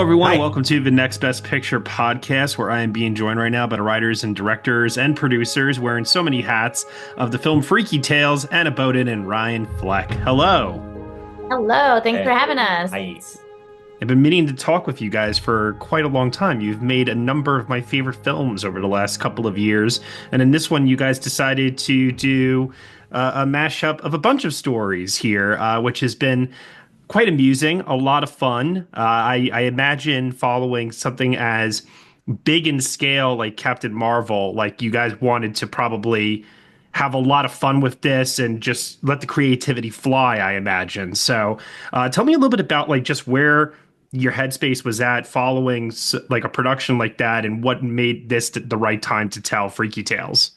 Hello, everyone, and Hi. welcome to the Next Best Picture podcast, where I am being joined right now by the writers and directors and producers wearing so many hats of the film Freaky Tales and a Boden and Fleck. Hello. Hello, thanks for Hey. having us. Hi. I've been meaning to talk with you guys for quite a long time. You've made a number of my favorite films over the last couple of years, and in this one, you guys decided to do a mashup of a bunch of stories here, which has been quite amusing, a lot of fun. I imagine following something as big in scale like Captain Marvel, like you guys wanted to probably have a lot of fun with this and just let the creativity fly, I imagine. So, tell me a little bit about like just where your headspace was at following like a production like that and what made this the right time to tell Freaky Tales.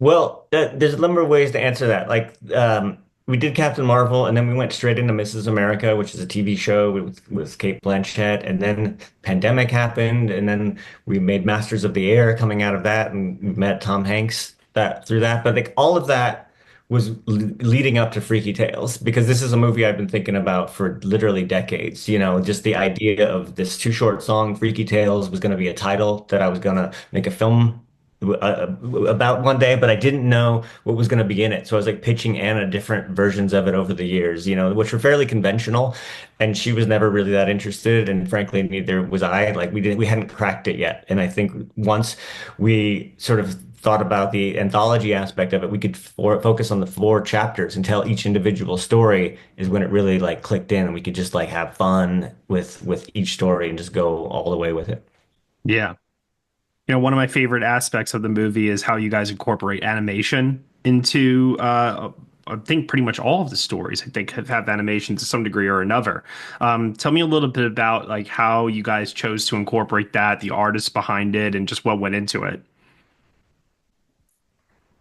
Well, there's a number of ways to answer that. We did Captain Marvel, and then we went straight into Mrs. America, which is a TV show with Kate Blanchett, and then pandemic happened, and then we made Masters of the Air coming out of that, and we met Tom Hanks that through that. But like all of that was leading up to Freaky Tales because this is a movie I've been thinking about for literally decades. You know, just the idea of this too short song, Freaky Tales, was going to be a title that I was going to make a film about one day, but I didn't know what was going to be in it. So I was like pitching Anna different versions of it over the years, you know, which were fairly conventional. And she was never really that interested. And frankly, neither was I. Like we hadn't cracked it yet. And I think once we sort of thought about the anthology aspect of it, we could focus on the four chapters and tell each individual story is when it really like clicked in, and we could just like have fun with each story and just go all the way with it. Yeah. One of my favorite aspects of the movie is how you guys incorporate animation into, I think pretty much all of the stories, I think, have animation to some degree or another. Tell me a little bit about like how you guys chose to incorporate that, the artists behind it, and just what went into it.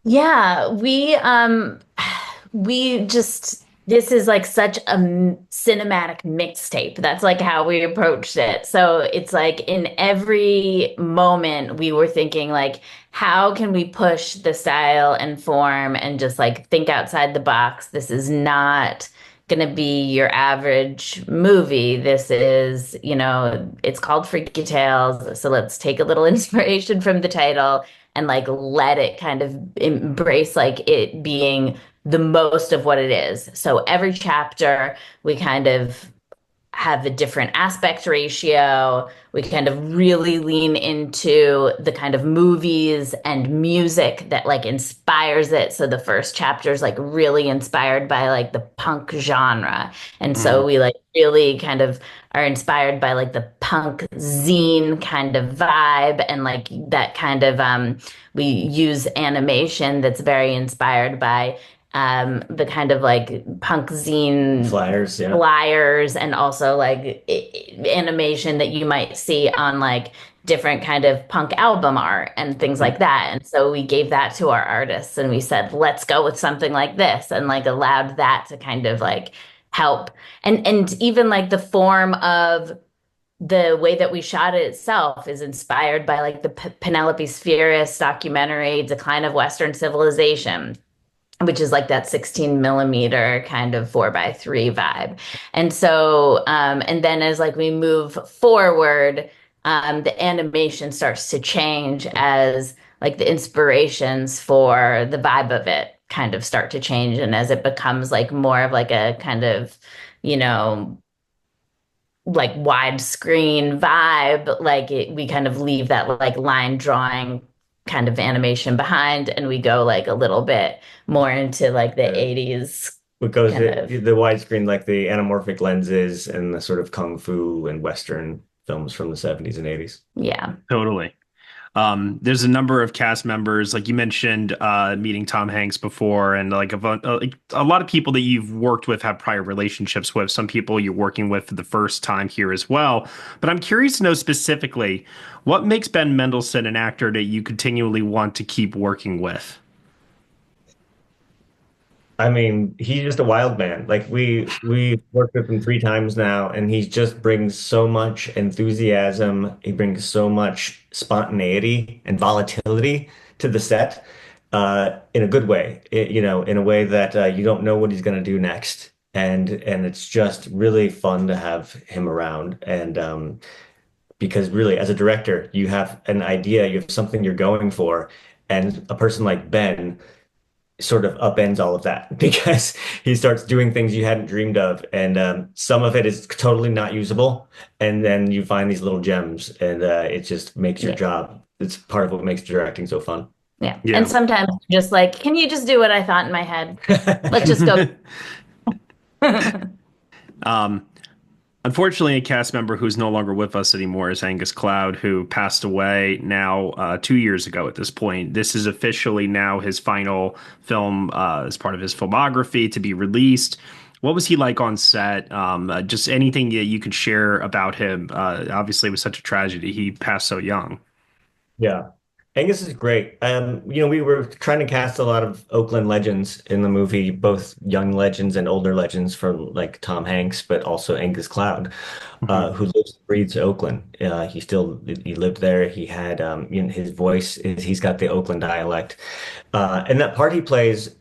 Yeah, we just this is like such a cinematic mixtape. That's like how we approached it. So it's like in every moment we were thinking like, how can we push the style and form and just like think outside the box? This is not gonna be your average movie. This is, it's called Freaky Tales. So let's take a little inspiration from the title and like let it kind of embrace like it being the most of what it is. So every chapter we kind of have a different aspect ratio. We kind of really lean into the kind of movies and music that like inspires it. So the first chapter is like really inspired by like the punk genre. And Mm. so we like really kind of are inspired by like the punk zine kind of vibe and like that kind of we use animation that's very inspired by the kind of like punk zine Flyers, yeah. flyers and also like animation that you might see on like different kind of punk album art and things like that. And so we gave that to our artists and we said, let's go with something like this and like allowed that to kind of like help. And even like the form of the way that we shot it itself is inspired by like the Penelope Spheris documentary, Decline of Western Civilization, which is like that 16 millimeter kind of 4:3 vibe. And so, and then as like we move forward, the animation starts to change as like the inspirations for the vibe of it kind of start to change. And as it becomes like more of like a kind of, you know, like widescreen vibe, like we kind of leave that like line drawing kind of animation behind and we go like a little bit more into like the Yeah. 80s What goes kind the of. widescreen, like the anamorphic lenses and the sort of kung fu and Western films from the 70s and 80s. Yeah. Totally. There's a number of cast members, like you mentioned, meeting Tom Hanks before, and like a lot of people that you've worked with have prior relationships with. Some people you're working with for the first time here as well. But I'm curious to know specifically what makes Ben Mendelsohn an actor that you continually want to keep working with. I mean, he's just a wild man. Like we worked with him three times now, and he just brings so much enthusiasm. He brings so much spontaneity and volatility to the set, in a good way. In a way that you don't know what he's going to do next. and it's just really fun to have him around. And because really, as a director, you have an idea, you have something you're going for, and a person like Ben sort of upends all of that because he starts doing things you hadn't dreamed of, and some of it is totally not usable, and then you find these little gems, and it just makes your Yeah. job. It's part of what makes directing so fun. Yeah. And Yeah. sometimes just like, can you just do what I thought in my head? Let's just go. Um, Unfortunately, a cast member who's no longer with us anymore is Angus Cloud, who passed away now 2 years ago at this point. This is officially now his final film as part of his filmography to be released. What was he like on set? Just anything that you could share about him. Obviously, it was such a tragedy. He passed so young. Yeah. Angus is great. We were trying to cast a lot of Oakland legends in the movie, both young legends and older legends from like Tom Hanks, but also Angus Cloud, Mhm. who lives and breathes Oakland. He lived there. He had his voice is he's got the Oakland dialect. And that part he plays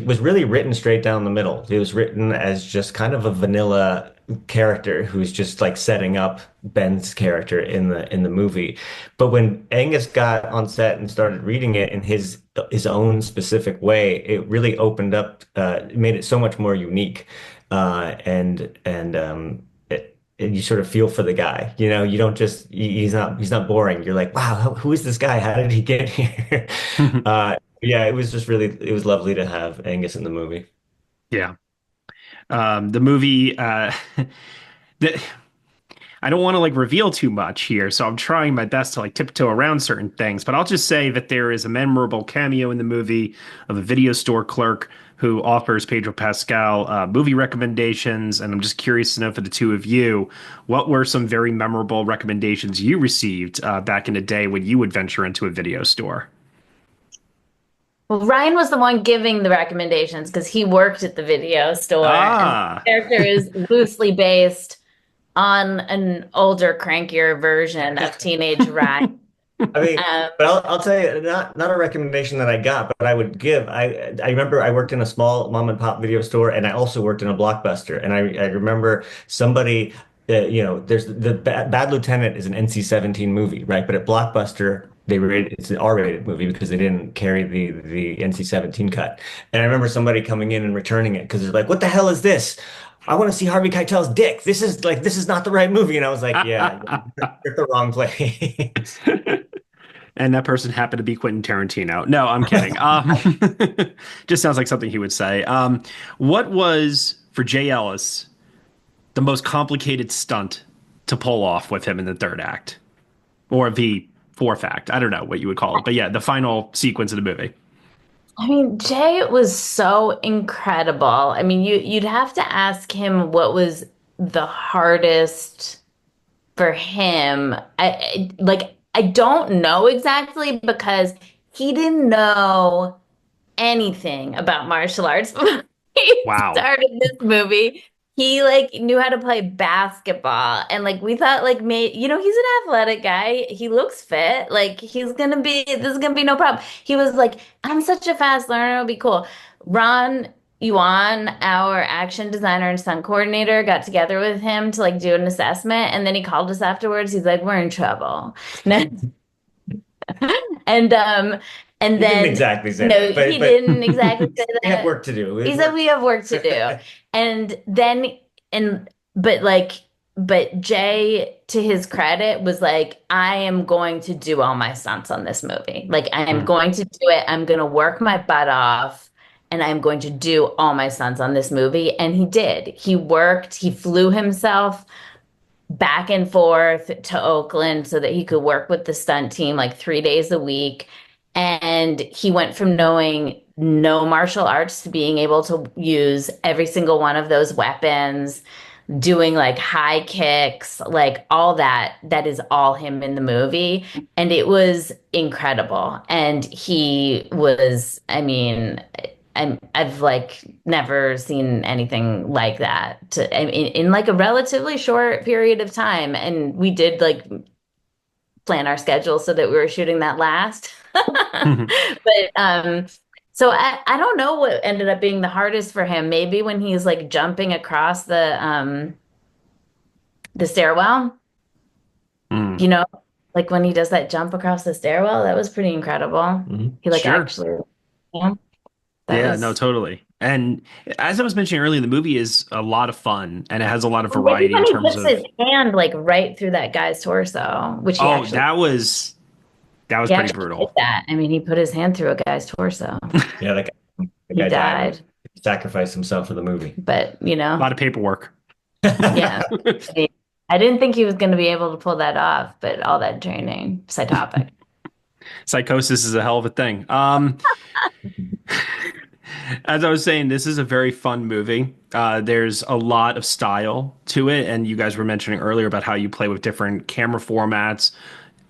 was really written straight down the middle. It was written as just kind of a vanilla character who's just like setting up Ben's character in the movie. But when Angus got on set and started reading it in his own specific way, it really opened up, it made it so much more unique. And you sort of feel for the guy. You know, you don't just he's not boring. You're like, wow, who is this guy? How did he get here? Yeah, it was just really it was lovely to have Angus in the movie. Yeah. The movie. The, I don't want to like reveal too much here, so I'm trying my best to like tiptoe around certain things. But I'll just say that there is a memorable cameo in the movie of a video store clerk who offers Pedro Pascal movie recommendations. And I'm just curious to know for the two of you, what were some very memorable recommendations you received back in the day when you would venture into a video store? Well, Ryan was the one giving the recommendations because he worked at the video store, and the Ah, character is loosely based on an older, crankier version of teenage Ryan. I mean, Um, but I'll tell you, not a recommendation that I got, but I would give. I remember I worked in a small mom and pop video store, and I also worked in a Blockbuster. And I remember somebody, there's the Bad Lieutenant is an NC-17 movie, right? But at Blockbuster, it's an R-rated movie because they didn't carry the NC-17 cut. And I remember somebody coming in and returning it because they're like, "What the hell is this? I want to see Harvey Keitel's dick. This is not the right movie." And I was like, "Yeah, you're at the wrong place." and that person happened to be Quentin Tarantino. No, I'm kidding. Just sounds like something he would say. What was for Jay Ellis the most complicated stunt to pull off with him in the third act or the fourth act? I don't know what you would call it, but yeah, the final sequence of the movie. I mean, Jay was so incredible. I mean, you'd have to ask him what was the hardest for him. I don't know exactly because he didn't know anything about martial arts before he Wow. started this movie. He like knew how to play basketball and like we thought like he's an athletic guy. He looks fit. Like this is gonna be no problem. He was like, I'm such a fast learner, it'll be cool. Ron Yuan, our action designer and stunt coordinator, got together with him to like do an assessment and then he called us afterwards. He's like, we're in trouble. And and He didn't then exactly say no, that, he but didn't exactly say we have that. work to do. We He have said work. we have work to do. And then and but like but Jay, to his credit, was like, I am going to do all my stunts on this movie. Like I am Hmm. going to do it. I'm going to work my butt off and I'm going to do all my stunts on this movie. And he did. He worked, he flew himself back and forth to Oakland so that he could work with the stunt team like 3 days a week. And he went from knowing no martial arts to being able to use every single one of those weapons, doing like high kicks, like all that. That is all him in the movie. And it was incredible. And he was, I mean, I've like never seen anything like that in like a relatively short period of time. And we did like plan our schedule so that we were shooting that last. But So I don't know what ended up being the hardest for him. Maybe when he's like jumping across the stairwell, Mm, you know, like when he does that jump across the stairwell, that was pretty incredible. Mhm. He like sure. actually, yeah, that Yeah, no, was. totally. And as I was mentioning earlier, the movie is a lot of fun and it has a lot of Maybe variety in when he terms puts his of, hand like right through that guy's torso, which oh, that was he pretty actually did brutal. that. I mean, he put his hand through a guy's torso. Yeah, the He guy died. died, He sacrificed himself for the movie. but A lot of paperwork. yeah. I mean, I didn't think he was going to be able to pull that off, but all that training, side topic. Psychosis is a hell of a thing. As I was saying, this is a very fun movie. There's a lot of style to it, and you guys were mentioning earlier about how you play with different camera formats,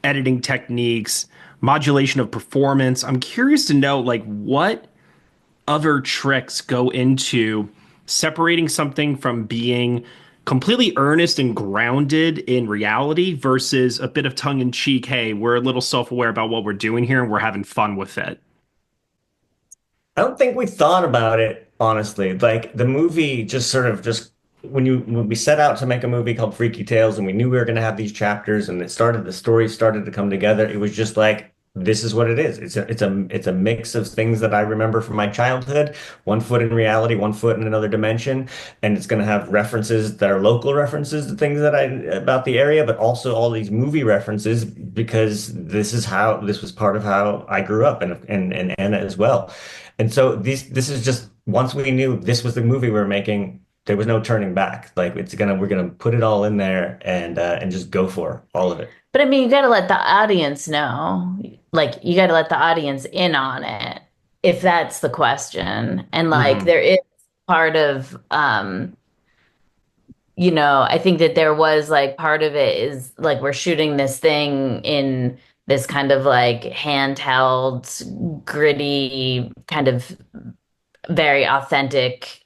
editing techniques, modulation of performance. I'm curious to know, like, what other tricks go into separating something from being completely earnest and grounded in reality versus a bit of tongue in cheek. Hey, we're a little self aware about what we're doing here and we're having fun with it. I don't think we thought about it, honestly. Like the movie just sort of just when we set out to make a movie called Freaky Tales and we knew we were going to have these chapters and the story started to come together, it was just like this is what it is. It's a mix of things that I remember from my childhood, one foot in reality, one foot in another dimension, and it's going to have references that are local references to things that I about the area, but also all these movie references because this was part of how I grew up and Anna as well. And so this is just once we knew this was the movie we were making, there was no turning back. Like we're gonna put it all in there and just go for all of it. But I mean, you got to let the audience know, like, you got to let the audience in on it if that's the question. And like, Hmm. there is part of, I think that there was like part of it is like we're shooting this thing in this kind of like handheld, gritty, kind of very authentic,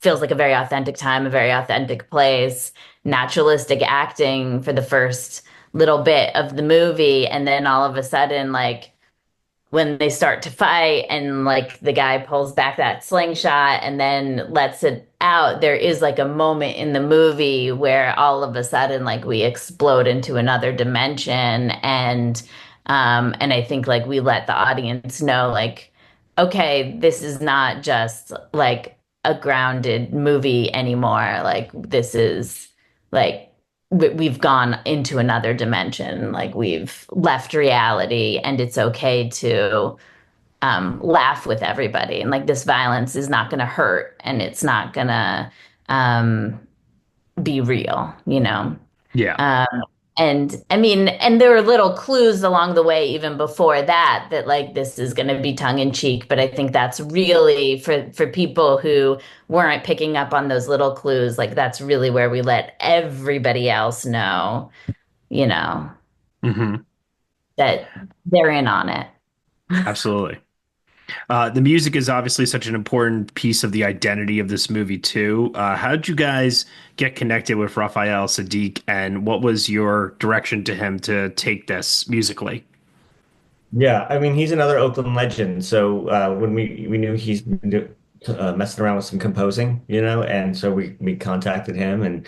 feels like a very authentic time, a very authentic place, naturalistic acting for the first little bit of the movie. And then all of a sudden, like, when they start to fight and like the guy pulls back that slingshot and then lets it out, there is like a moment in the movie where all of a sudden like we explode into another dimension and I think like we let the audience know like, okay, this is not just like a grounded movie anymore. Like this is like we've gone into another dimension. Like we've left reality, and it's okay to laugh with everybody. And like this violence is not going to hurt, and it's not going to um, be real, you know? Yeah. Um, and I mean, and there were little clues along the way, even before that, that like this is going to be tongue in cheek. But I think that's really for people who weren't picking up on those little clues. Like that's really where we let everybody else know, you know, Hmm. that they're in on it. Absolutely. The music is obviously such an important piece of the identity of this movie too. How did you guys get connected with Raphael Sadiq, and what was your direction to him to take this musically? Yeah, I mean he's another Oakland legend. So when we knew messing around with some composing, and so we contacted him and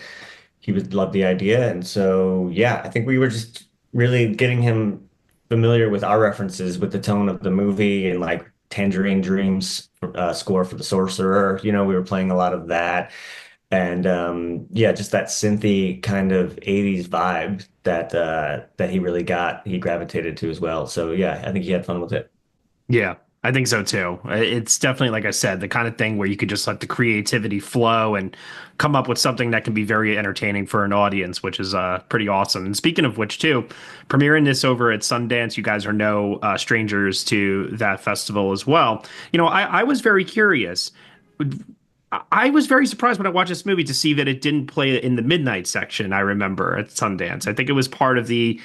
he would love the idea. And so yeah, I think we were just really getting him familiar with our references with the tone of the movie and like Tangerine Dreams score for the Sorcerer. We were playing a lot of that. And yeah, just that synthy kind of 80s vibe that he gravitated to as well. So yeah, I think he had fun with it. Yeah, I think so too. It's definitely, like I said, the kind of thing where you could just let the creativity flow and come up with something that can be very entertaining for an audience, which is pretty awesome. And speaking of which, too, premiering this over at Sundance, you guys are no strangers to that festival as well. I was very curious. I was very surprised when I watched this movie to see that it didn't play in the midnight section. I remember at Sundance. I think it was part of the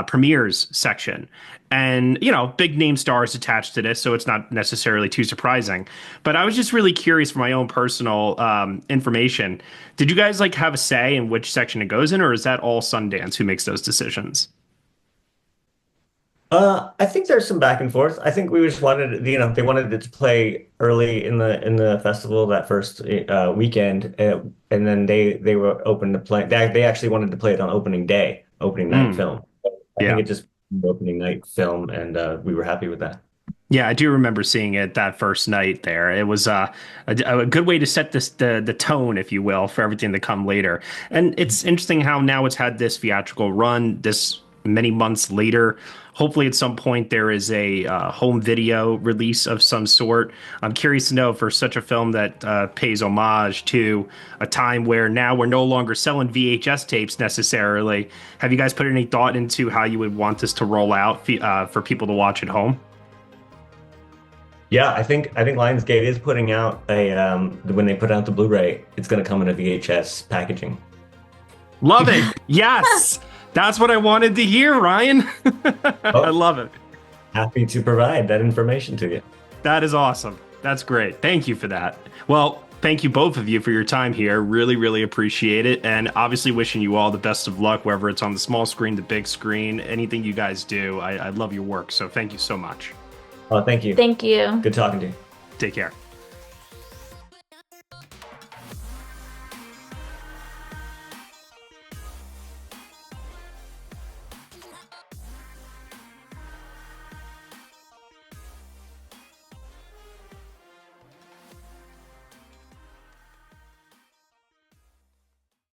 premieres section, and big name stars attached to this, so it's not necessarily too surprising. But I was just really curious for my own personal information. Did you guys like have a say in which section it goes in, or is that all Sundance who makes those decisions? I think there's some back and forth. I think we just wanted, they wanted it to play early in the festival that first weekend, and then they were open to play. They actually wanted to play it on opening day, opening night Mm, film. I think yeah. it just opening night film, and we were happy with that. Yeah, I do remember seeing it that first night there. It was a good way to set the tone, if you will, for everything to come later. And it's interesting how now it's had this theatrical run this many months later. Hopefully, at some point, there is a home video release of some sort. I'm curious to know for such a film that pays homage to a time where now we're no longer selling VHS tapes necessarily. Have you guys put any thought into how you would want this to roll out for people to watch at home? Yeah, I think Lionsgate is putting out a when they put out the Blu-ray, it's going to come in a VHS packaging. Love it. Yes. That's what I wanted to hear, Ryan. I Oh, love it. happy to provide that information to you. That is awesome. That's great. Thank you for that. Well, thank you both of you for your time here. Really, really appreciate it. And obviously wishing you all the best of luck, whether it's on the small screen, the big screen, anything you guys do. I love your work. So thank you so much. Oh, thank you. Thank you. Good talking to you. Take care.